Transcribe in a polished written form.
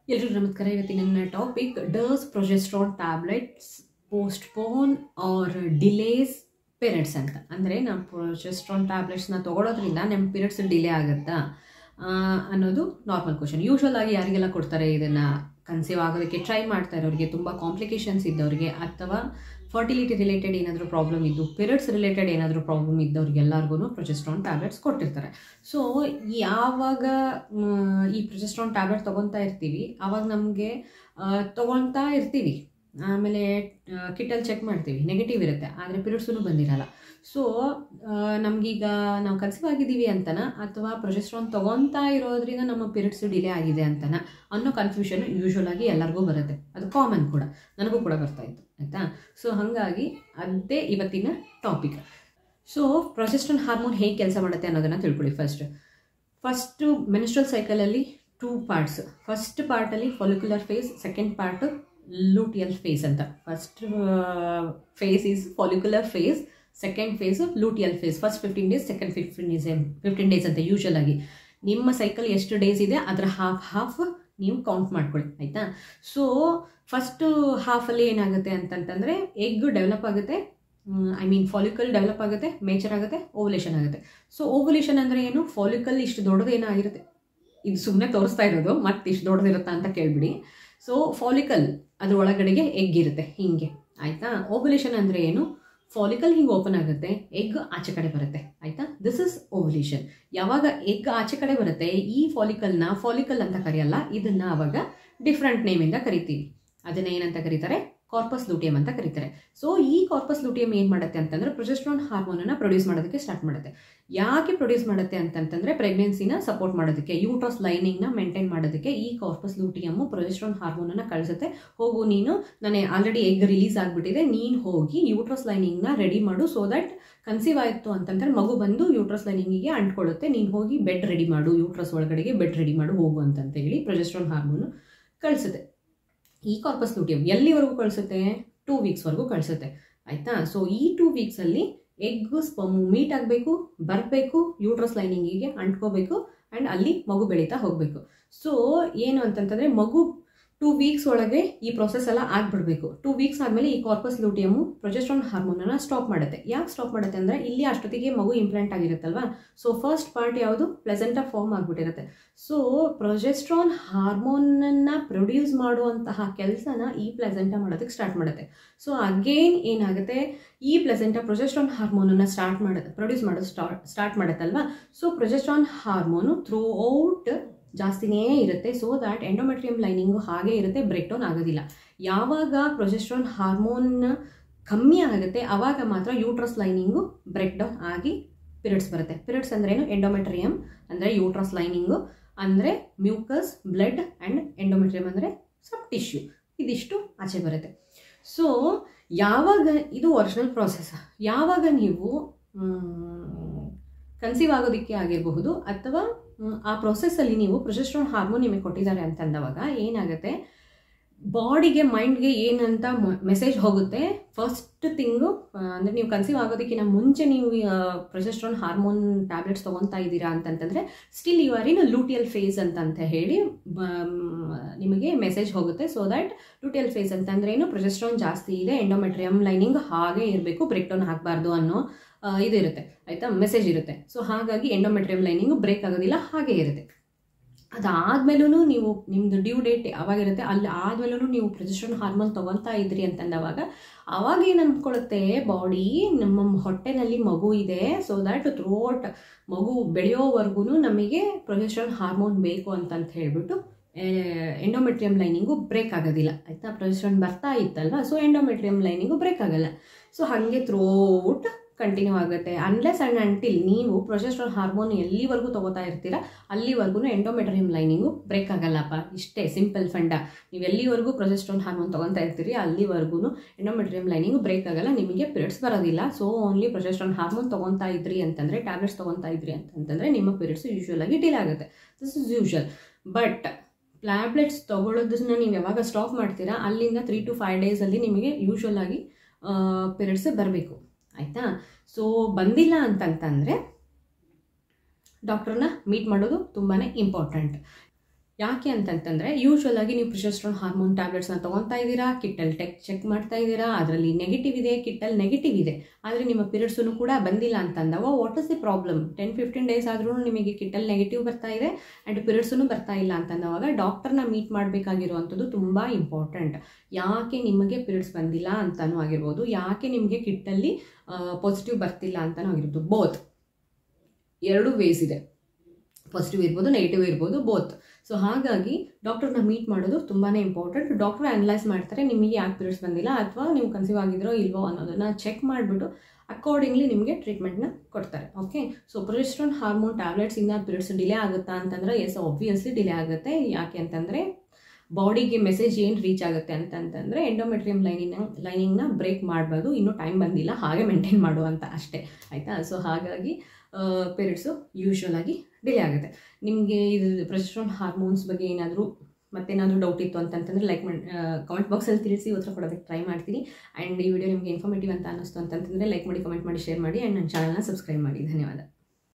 ಎಲ್ರಿಗೂ ನಮಸ್ಕಾರ. ಇವತ್ತಿನ topic does progesterone tablets postpone or delays periods ಅಂತ. ಅಂದರೆ ನಾವು ಪ್ರೊಜೆಸ್ಟ್ರಾನ್ ಟ್ಯಾಬ್ಲೆಟ್ಸ್ನ ತೊಗೊಳೋದ್ರಿಂದ ನಮ್ಮ ಪೀರಿಯಡ್ಸ್ ಡಿಲೇ ಆಗುತ್ತಾ ಅನ್ನೋದು ನಾರ್ಮಲ್ ಕ್ವಶನ್. ಯೂಶ್ವಲ್ ಆಗಿ ಯಾರಿಗೆಲ್ಲ ಕೊಡ್ತಾರೆ ಇದನ್ನು? ಕನ್ಸೀವ್ ಆಗೋದಕ್ಕೆ ಟ್ರೈ ಮಾಡ್ತಾ ಇರೋರಿಗೆ, ತುಂಬ ಕಾಂಪ್ಲಿಕೇಶನ್ಸ್ ಇದ್ದವ್ರಿಗೆ, ಅಥವಾ ಫರ್ಟಿಲಿಟಿ ರಿಲೇಟೆಡ್ ಏನಾದರೂ ಪ್ರಾಬ್ಲಮ್ ಇದ್ದು, ಪೀರಿಯಡ್ಸ್ ರಿಲೇಟೆಡ್ ಏನಾದರೂ ಪ್ರಾಬ್ಲಮ್ ಇದ್ದವ್ರಿಗೆಲ್ಲರಿಗೂ ಪ್ರೊಜೆಸ್ಟ್ರಾನ್ ಟ್ಯಾಬ್ಲೆಟ್ಸ್ ಕೊಟ್ಟಿರ್ತಾರೆ. ಸೊ ಯಾವಾಗ ಈ ಪ್ರೊಜೆಸ್ಟ್ರಾನ್ ಟ್ಯಾಬ್ಲೆಟ್ ತೊಗೊತಾ ಇರ್ತೀವಿ ಆವಾಗ ನಮಗೆ ತೊಗೊಳ್ತಾ ಇರ್ತೀವಿ, ಆಮೇಲೆ ಕಿಟ್ಟಲ್ಲಿ ಚೆಕ್ ಮಾಡ್ತೀವಿ, ನೆಗೆಟಿವ್ ಇರುತ್ತೆ, ಆದರೆ ಪೀರಿಯಡ್ಸೂ ಬಂದಿರಲ್ಲ. ಸೊ ನಮಗೀಗ ನಾವು ಕನ್ಸೀವ್ ಆಗಿದ್ದೀವಿ ಅಂತನ ಅಥವಾ ಪ್ರೊಜೆಸ್ಟ್ರಾನ್ ತೊಗೊತಾ ಇರೋದ್ರಿಂದ ನಮ್ಮ ಪೀರಿಯಡ್ಸ್ ಡಿಲೇ ಆಗಿದೆ ಅಂತನ ಅನ್ನೋ ಕನ್ಫ್ಯೂಷನ್ ಯೂಶ್ವಲ್ ಆಗಿ ಎಲ್ಲರಿಗೂ ಬರುತ್ತೆ. ಅದು ಕಾಮನ್ ಕೂಡ, ನನಗೂ ಕೂಡ ಬರ್ತಾಯಿತ್ತು, ಆಯಿತಾ? ಸೊ ಹಾಗಾಗಿ ಅದೇ ಇವತ್ತಿನ ಟಾಪಿಕ್. ಸೊ ಪ್ರೊಜೆಸ್ಟ್ರಾನ್ ಹಾರ್ಮೋನ್ ಹೇಗೆ ಕೆಲಸ ಮಾಡುತ್ತೆ ಅನ್ನೋದನ್ನು ತಿಳ್ಕೊಳ್ಳಿ. ಫಸ್ಟು ಮೆನ್ಸ್ಟ್ರಲ್ ಸೈಕಲಲ್ಲಿ 2 ಪಾರ್ಟ್ಸ್. ಫಸ್ಟ್ ಪಾರ್ಟಲ್ಲಿ follicular phase, second part luteal phase ಅಂತ. First phase is follicular phase, second phase luteal phase. First 15 days, second 15 days ಅಂತ. ಯೂಶ್ವಲಾಗಿ ನಿಮ್ಮ ಸೈಕಲ್ ಎಷ್ಟು ಡೇಸ್ ಇದೆ ಅದರ ಹಾಫ್ ನೀವು ಕೌಂಟ್ ಮಾಡ್ಕೊಳ್ಳಿ, ಆಯಿತಾ? ಸೊ ಫಸ್ಟು ಹಾಫಲ್ಲಿ ಏನಾಗುತ್ತೆ ಅಂತಂತಂದರೆ ಎಗ್ ಡೆವಲಪ್ ಆಗುತ್ತೆ, ಫಾಲಿಕಲ್ ಡೆವಲಪ್ ಆಗುತ್ತೆ, ಮೇಚರ್ ಆಗುತ್ತೆ, ಓವ್ಯುಲೇಷನ್ ಆಗುತ್ತೆ. ಸೊ ಓವ್ಯುಲೇಷನ್ ಅಂದರೆ ಏನು? ಫಾಲಿಕಲ್ ಇಷ್ಟು ದೊಡ್ಡದೇನಾಗಿರುತ್ತೆ, ಇದು ಸುಮ್ಮನೆ ತೋರಿಸ್ತಾ ಇರೋದು, ಮತ್ತೆ ಇಷ್ಟು ದೊಡ್ಡದಿರುತ್ತಾ ಅಂತ ಕೇಳಿಬಿಡಿ. ಸೊ ಫಾಲಿಕಲ್ ಅದ್ರ ಒಳಗಡೆಗೆ ಎಗ್ ಇರುತ್ತೆ, ಹೀಗೆ, ಆಯಿತಾ? ಓವ್ಯುಲೇಷನ್ ಅಂದರೆ ಏನು? ಫಾಲಿಕಲ್ ಹಿಂಗೆ ಓಪನ್ ಆಗುತ್ತೆ, ಎಗ್ ಆಚೆ ಕಡೆ ಬರುತ್ತೆ, ಆಯಿತಾ? This is ovulation. ಯಾವಾಗ ಎಗ್ ಆಚೆ ಕಡೆ ಬರುತ್ತೆ, ಈ ಫಾಲಿಕಲ್ನ ಫಾಲಿಕಲ್ ಅಂತ ಕರೆಯಲ್ಲ, ಇದನ್ನು ಆವಾಗ ಡಿಫ್ರೆಂಟ್ ನೇಮಿಂದ ಕರಿತೀವಿ. ಅದನ್ನು ಏನಂತ ಕರೀತಾರೆ? ಕಾರ್ಪಸ್ ಲೂಟಿಯಮ್ ಅಂತ ಕರೀತಾರೆ. ಸೊ ಈ ಕಾರ್ಪಸ್ ಲೂಟಿಯಮ್ ಏನು ಮಾಡುತ್ತೆ ಅಂತಂದರೆ ಪ್ರೊಜೆಸ್ಟ್ರಾನ್ ಹಾರ್ಮೋನನ್ನು ಪ್ರೊಡ್ಯೂಸ್ ಮಾಡೋದಕ್ಕೆ ಸ್ಟಾರ್ಟ್ ಮಾಡುತ್ತೆ. ಯಾಕೆ ಪ್ರೊಡ್ಯೂಸ್ ಮಾಡುತ್ತೆ ಅಂತಂತಂದರೆ ಪ್ರೆಗ್ನೆನ್ಸಿನ ಸಪೋರ್ಟ್ ಮಾಡೋದಕ್ಕೆ, ಯೂಟ್ರಸ್ ಲೈನಿಂಗ್ನ ಮೇಂಟೈನ್ ಮಾಡೋದಕ್ಕೆ ಈ ಕಾರ್ಪಸ್ ಲೂಟಿಯಮ್ಮು ಪ್ರೊಜೆಸ್ಟ್ರಾನ್ ಹಾರ್ಮೋನನ್ನು ಕಳಿಸುತ್ತೆ. ಹೋಗು ನೀನು, ನಾನು ಆಲ್ರೆಡಿ ಎಗ್ ರಿಲೀಸ್ ಆಗಿಬಿಟ್ಟಿದೆ, ನೀನು ಹೋಗಿ ಯೂಟ್ರಸ್ ಲೈನಿಂಗ್ನ ರೆಡಿ ಮಾಡು, ಸೊ ದಟ್ ಕನ್ಸೀವ್ ಆಯಿತು ಅಂತಂದರೆ ಮಗು ಬಂದು ಯೂಟ್ರಸ್ ಲೈನಿಂಗಿಗೆ ಅಂಟ್ಕೊಳ್ಳುತ್ತೆ, ನೀನು ಹೋಗಿ ಬೆಡ್ ರೆಡಿ ಮಾಡು, ಯೂಟ್ರಸ್ ಒಳಗಡೆಗೆ ಬೆಡ್ ರೆಡಿ ಮಾಡು ಹೋಗು ಅಂತಂತ ಹೇಳಿ ಪ್ರೊಜೆಸ್ಟ್ರಾನ್ ಹಾರ್ಮೋನು ಕಳಿಸುತ್ತೆ. ಈ ಕಾರ್ಪಸ್ ಲೂಟಿಯಮ್ ಎಲ್ಲಿವರೆಗೂ ಕಳಿಸುತ್ತೆ? 2 ವೀಕ್ಸ್ವರೆಗೂ ಕಳಿಸುತ್ತೆ, ಆಯಿತಾ? ಸೊ ಈ 2 ವೀಕ್ಸಲ್ಲಿ ಎಗ್ ಸ್ಪರ್ಮು ಮೀಟ್ ಆಗಬೇಕು, ಬರಬೇಕು, ಯೂಟ್ರಸ್ ಲೈನಿಂಗಿಗೆ ಅಂಟ್ಕೋಬೇಕು, ಆ್ಯಂಡ್ ಅಲ್ಲಿ ಮಗು ಬೆಳೀತಾ ಹೋಗಬೇಕು. ಸೊ ಏನು ಅಂತಂತಂದರೆ ಮಗು 2 ವೀಕ್ಸ್ ಒಳಗೆ ಈ ಪ್ರೊಸೆಸ್ ಎಲ್ಲ ಆಗಿಬಿಡಬೇಕು. 2 ವೀಕ್ಸ್ ಆದಮೇಲೆ ಈ ಕಾರ್ಪಸ್ ಲೂಟಿಯಮ್ಮು ಪ್ರೊಜೆಸ್ಟ್ರಾನ್ ಹಾರ್ಮೋನನ್ನು ಸ್ಟಾಪ್ ಮಾಡುತ್ತೆ. ಯಾಕೆ ಸ್ಟಾಪ್ ಮಾಡುತ್ತೆ ಅಂದರೆ ಇಲ್ಲಿ ಅಷ್ಟೊತ್ತಿಗೆ ಮಗು ಇಂಪ್ಲಾಂಟ್ ಆಗಿರುತ್ತಲ್ವ. ಸೊ ಫಸ್ಟ್ ಪಾರ್ಟ್ ಯಾವುದು? ಪ್ಲೆಸೆಂಟಾ ಫಾರ್ಮ್ ಆಗಿಬಿಟ್ಟಿರುತ್ತೆ. ಸೊ ಪ್ರೊಜೆಸ್ಟ್ರಾನ್ ಹಾರ್ಮೋನನ್ನು ಪ್ರೊಡ್ಯೂಸ್ ಮಾಡುವಂತಹ ಕೆಲಸನ ಈ ಪ್ಲೆಸೆಂಟಾ ಮಾಡೋದಕ್ಕೆ ಸ್ಟಾರ್ಟ್ ಮಾಡುತ್ತೆ. ಸೊ ಅಗೇನ್ ಏನಾಗುತ್ತೆ, ಈ ಪ್ಲೆಸೆಂಟಾ ಪ್ರೊಜೆಸ್ಟ್ರಾನ್ ಹಾರ್ಮೋನನ್ನು ಪ್ರೊಡ್ಯೂಸ್ ಮಾಡೋದು ಸ್ಟಾರ್ಟ್ ಮಾಡುತ್ತಲ್ವ. So progesterone hormone throughout ಜಾಸ್ತಿನೇ ಇರುತ್ತೆ, ಸೊ ದ್ಯಾಟ್ ಎಂಡೋಮೆಟ್ರಿಯಮ್ ಲೈನಿಂಗು ಹಾಗೆ ಇರುತ್ತೆ, ಬ್ರೇಕ್ ಡೌನ್ ಆಗೋದಿಲ್ಲ. ಯಾವಾಗ ಪ್ರೊಜೆಸ್ಟ್ರಾನ್ ಹಾರ್ಮೋನ್ ಕಮ್ಮಿ ಆಗುತ್ತೆ ಆವಾಗ ಮಾತ್ರ ಯೂಟ್ರಸ್ ಲೈನಿಂಗು ಬ್ರೇಕ್ ಡೌನ್ ಆಗಿ ಪೀರಿಯಡ್ಸ್ ಬರುತ್ತೆ. ಪೀರಿಯಡ್ಸ್ ಅಂದ್ರೇನು? ಎಂಡೋಮೆಟ್ರಿಯಮ್ ಅಂದರೆ ಯೂಟ್ರಸ್ ಲೈನಿಂಗು, ಅಂದರೆ ಮ್ಯೂಕಸ್, ಬ್ಲಡ್ ಆ್ಯಂಡ್ ಎಂಡೋಮೆಟ್ರಿಯಮ್ ಅಂದರೆ ಸಬ್ ಟಿಶ್ಯೂ, ಇದಿಷ್ಟು ಆಚೆ ಬರುತ್ತೆ. ಸೊ ಯಾವಾಗ ಇದು ಒರಿಜಿನಲ್ ಪ್ರಾಸೆಸ್, ಯಾವಾಗ ನೀವು ಕನ್ಸೀವ್ ಆಗೋದಕ್ಕೆ ಆಗಿರಬಹುದು ಅಥವಾ ಆ ಪ್ರೊಸೆಸ್ಸಲ್ಲಿ ನೀವು ಪ್ರೊಜೆಸ್ಟ್ರಾನ್ ಹಾರ್ಮೋನ್ ನಿಮಗೆ ಕೊಟ್ಟಿದ್ದಾರೆ ಅಂತಂದವಾಗ ಏನಾಗುತ್ತೆ, ಬಾಡಿಗೆ ಮೈಂಡ್ಗೆ ಏನಂತ ಮೆಸೇಜ್ ಹೋಗುತ್ತೆ. ಫಸ್ಟ್ ಥಿಂಗು ಅಂದರೆ ನೀವು ಕನ್ಸೀವ್ ಆಗೋದಕ್ಕಿಂತ ಮುಂಚೆ ನೀವು ಪ್ರೊಜೆಸ್ಟ್ರಾನ್ ಹಾರ್ಮೋನ್ ಟ್ಯಾಬ್ಲೆಟ್ಸ್ ತೊಗೊತಾ ಇದ್ದೀರಾ ಅಂತಂತಂದರೆ still you are in luteal phase ಅಂತ ಹೇಳಿ ನಿಮಗೆ ಮೆಸೇಜ್ ಹೋಗುತ್ತೆ. ಸೊ ದ್ಯಾಟ್ ಲೂಟಿಯಲ್ ಫೇಸ್ ಅಂತಂದ್ರೆ ಏನು? ಪ್ರೊಜೆಸ್ಟ್ರಾನ್ ಜಾಸ್ತಿ ಇದೆ, ಎಂಡೋಮೆಟ್ರಿಯಮ್ ಲೈನಿಂಗ್ ಹಾಗೆ ಇರಬೇಕು, ಬ್ರೇಕ್ ಡೌನ್ ಆಗಬಾರ್ದು ಅನ್ನೋ ಇದು ಇರುತ್ತೆ, ಆಯಿತಾ? ಮೆಸೇಜ್ ಇರುತ್ತೆ. ಸೊ ಹಾಗಾಗಿ ಎಂಡೋಮೆಟ್ರಿಯಮ್ ಲೈನಿಂಗು ಬ್ರೇಕ್ ಆಗೋದಿಲ್ಲ, ಹಾಗೆ ಇರುತ್ತೆ. ಅದಾದಮೇಲೂ ನೀವು ನಿಮ್ಮದು ಡ್ಯೂ ಡೇಟ್ ಯಾವಾಗಿರುತ್ತೆ ಅಲ್ಲಿ ಆದಮೇಲೂ ನೀವು ಪ್ರೊಜೆಸ್ಟ್ರಾನ್ ಹಾರ್ಮೋನ್ ತೊಗೊತಾ ಇದ್ರಿ ಅಂತಂದವಾಗ ಅವಾಗ ಏನು ಅಂದ್ಕೊಳ್ಳುತ್ತೆ ಬಾಡಿ, ನಮ್ಮ ಹೊಟ್ಟೆನಲ್ಲಿ ಮಗು ಇದೆ, ಸೊ ದ್ಯಾಟ್ ಥ್ರೂ ಔಟ್ ಮಗು ಬೆಳೆಯೋವರೆಗೂ ನಮಗೆ ಪ್ರೊಜೆಸ್ಟ್ರಾನ್ ಹಾರ್ಮೋನ್ ಬೇಕು ಅಂತ ಹೇಳ್ಬಿಟ್ಟು ಎಂಡೋಮೆಟ್ರಿಯಮ್ ಲೈನಿಂಗು ಬ್ರೇಕ್ ಆಗೋದಿಲ್ಲ, ಆಯಿತಾ? ಪ್ರೊಜೆಸ್ಟ್ರಾನ್ ಬರ್ತಾ ಇತ್ತಲ್ವ, ಸೊ ಎಂಡೋಮೆಟ್ರಿಯಮ್ ಲೈನಿಂಗು ಬ್ರೇಕ್ ಆಗೋಲ್ಲ. ಸೊ ಹಾಗೆ ಥ್ರೂ ಔಟ್ ಕಂಟಿನ್ಯೂ ಆಗುತ್ತೆ. ಅನ್ಲೆಸ್ ಆ್ಯಂಡ್ ಅಂಟಿಲ್ ನೀವು ಪ್ರೊಜೆಸ್ಟ್ರಾನ್ ಹಾರ್ಮೋನ್ ಎಲ್ಲಿವರೆಗೂ ತೊಗೋತಾ ಇರ್ತೀರಾ ಅಲ್ಲಿವರೆಗೂ ಎಂಡೋಮೆಟ್ರಿಯಮ್ ಲೈನಿಂಗು ಬ್ರೇಕ್ ಆಗಲ್ಲಪ್ಪ. ಇಷ್ಟೇ ಸಿಂಪಲ್ ಫಂಡ. ನೀವು ಎಲ್ಲಿವರೆಗೂ ಪ್ರೊಜೆಸ್ಟ್ರಾನ್ ಹಾರ್ಮೋನ್ ತೊಗೊತಾ ಇರ್ತೀರಿ ಅಲ್ಲಿವರೆಗೂ ಎಂಡೋಮೆಟ್ರಿಯಮ್ ಲೈನಿಂಗು ಬ್ರೇಕ್ ಆಗಲ್ಲ, ನಿಮಗೆ ಪೀರಿಯಡ್ಸ್ ಬರೋದಿಲ್ಲ. ಸೊ ಓನ್ಲಿ ಪ್ರೊಜೆಸ್ಟ್ರಾನ್ ಹಾರ್ಮೋನ್ ತೊಗೊತಾ ಇದ್ರಿ ಅಂತಂದರೆ, ಟ್ಯಾಬ್ಲೆಟ್ಸ್ ತೊಗೊತಾ ಇದ್ರಿ ಅಂತಂದರೆ ನಿಮ್ಮ ಪೀರಿಯಡ್ಸ್ ಯೂಶ್ವಲಾಗಿ ಡಿಲೇ ಆಗುತ್ತೆ. This is usual. But tablets ತೊಗೊಳ್ಳೋದನ್ನ ನೀವು ಯಾವಾಗ ಸ್ಟಾಪ್ ಮಾಡ್ತೀರಾ ಅಲ್ಲಿಂದ 3 to 5 ಡೇಸಲ್ಲಿ ನಿಮಗೆ ಯೂಶ್ವಲಾಗಿ ಪೀರಿಯಡ್ಸ್ ಬರಬೇಕು, ಆಯಿತಾ? ಸೊ ಬಂದಿಲ್ಲ ಅಂತಂತಂದರೆ ಡಾಕ್ಟ್ರನ್ನ ಮೀಟ್ ಮಾಡೋದು ತುಂಬಾ ಇಂಪಾರ್ಟೆಂಟ್. ಯಾಕೆ ಅಂತಂತಂದರೆ ಯೂಶ್ವಲ್ ಆಗಿ ನೀವು ಪ್ರೊಜೆಸ್ಟ್ರಾನ್ ಹಾರ್ಮೋನ್ ಟ್ಯಾಬ್ಲೆಟ್ಸ್ನ ತೊಗೊತಾ ಇದ್ದೀರಾ, ಕಿಟ್ಟಲ್ಲಿ ಚೆಕ್ ಮಾಡ್ತಾ ಇದ್ದೀರಾ, ಅದರಲ್ಲಿ ನೆಗೆಟಿವ್ ಇದೆ, ಕಿಟ್ಟಲ್ಲಿ ನೆಗೆಟಿವ್ ಇದೆ, ಆದರೆ ನಿಮ್ಮ ಪೀರಿಯಡ್ಸೂ ಕೂಡ ಬಂದಿಲ್ಲ ಅಂತಂದಾಗ what is the problem? 10-15 days ಆದ್ರೂ ನಿಮಗೆ ಕಿಟ್ಟಲ್ಲಿ ನೆಗೆಟಿವ್ ಬರ್ತಾ ಇದೆ ಆ್ಯಂಡ್ ಪೀರಿಯಡ್ಸೂ ಬರ್ತಾ ಇಲ್ಲ ಅಂತಂದಾಗ ಡಾಕ್ಟರ್ನ ಮೀಟ್ ಮಾಡಬೇಕಾಗಿರುವಂಥದ್ದು ತುಂಬ ಇಂಪಾರ್ಟೆಂಟ್. ಯಾಕೆ ನಿಮಗೆ ಪೀರಿಯಡ್ಸ್ ಬಂದಿಲ್ಲ ಅಂತಲೂ ಆಗಿರ್ಬೋದು, ಯಾಕೆ ನಿಮಗೆ ಕಿಟ್ಟಲ್ಲಿ ಪಾಸಿಟಿವ್ ಬರ್ತಿಲ್ಲ ಅಂತಲೂ ಆಗಿರ್ಬೋದು. ಬೋತ್, ಎರಡು ವೇಸ್ ಇದೆ, ಪಾಸಿಟಿವ್ ಇರ್ಬೋದು, ನೆಗೆಟಿವ್ ಇರ್ಬೋದು, ಬೋತ್. ಸೊ ಹಾಗಾಗಿ ಡಾಕ್ಟರ್ನ ಮೀಟ್ ಮಾಡೋದು ತುಂಬಾ ಇಂಪಾರ್ಟೆಂಟ್. ಡಾಕ್ಟರ್ ಅನಲೈಸ್ ಮಾಡ್ತಾರೆ ನಿಮಗೆ ಯಾಕೆ ಪೀರಿಯಡ್ಸ್ ಬಂದಿಲ್ಲ ಅಥವಾ ನೀವು ಕನ್ಸೀವ್ ಆಗಿದ್ರೋ ಇಲ್ವೋ ಅನ್ನೋದನ್ನು ಚೆಕ್ ಮಾಡಿಬಿಟ್ಟು ಅಕಾರ್ಡಿಂಗ್ಲಿ ನಿಮಗೆ ಟ್ರೀಟ್ಮೆಂಟ್ನ ಕೊಡ್ತಾರೆ. ಓಕೆ, ಸೊ ಪ್ರೊಜೆಸ್ಟ್ರಾನ್ ಹಾರ್ಮೋನ್ ಟ್ಯಾಬ್ಲೆಟ್ಸಿಂದ ಪೀರಿಯಡ್ಸ್ ಡಿಲೇ ಆಗುತ್ತಾ ಅಂತಂದರೆ ಎಸ್, ಆಬ್ವಿಯಸ್ಲಿ ಡಿಲೇ ಆಗುತ್ತೆ. ಯಾಕೆ ಅಂತಂದರೆ ಬಾಡಿಗೆ ಮೆಸೇಜ್ ಏನು ರೀಚ್ ಆಗುತ್ತೆ ಅಂತಂತಂದರೆ ಎಂಡೋಮೆಟ್ರಿಯಂ ಲೈನಿಂಗ್ನ ಬ್ರೇಕ್ ಮಾಡಬಾರ್ದು, ಇನ್ನೂ ಟೈಮ್ ಬಂದಿಲ್ಲ, ಹಾಗೆ ಮೇಂಟೈನ್ ಮಾಡುವಂತ ಅಷ್ಟೇ, ಆಯಿತಾ. ಸೊ ಹಾಗಾಗಿ ಪೀರಿಯಡ್ಸು ಯೂಶ್ವಲ್ ಆಗಿ ಡಿಲೇ ಆಗುತ್ತೆ. ನಿಮಗೆ ಇದು ಪ್ರೊಜೆಸ್ಟ್ರಾನ್ ಹಾರ್ಮೋನ್ಸ್ ಬಗ್ಗೆ ಏನಾದರೂ ಮತ್ತೇನಾದರೂ ಡೌಟ್ ಇತ್ತು ಅಂತಂತಂದರೆ ಲೈಕ್ ಮಾಡಿ ಕಮೆಂಟ್ ಬಾಕ್ಸಲ್ಲಿ ತಿಳಿಸಿ, ಉತ್ತರ ಕೊಡೋದಕ್ಕೆ ಟ್ರೈ ಮಾಡ್ತೀನಿ. ಆ್ಯಂಡ್ ಈ ವಿಡಿಯೋ ನಿಮಗೆ ಇನ್ಫಾರ್ಮೇಟಿವ್ ಅಂತ ಅನ್ನಿಸ್ತು ಅಂತಂತಂದರೆ ಲೈಕ್ ಮಾಡಿ, ಕಮೆಂಟ್ ಮಾಡಿ, ಶೇರ್ ಮಾಡಿ ಆ್ಯಂಡ್ ನನ್ನ ಚಾನಲ್ನ ಸಬ್ಸ್ಕ್ರೈಬ್ ಮಾಡಿ. ಧನ್ಯವಾದ.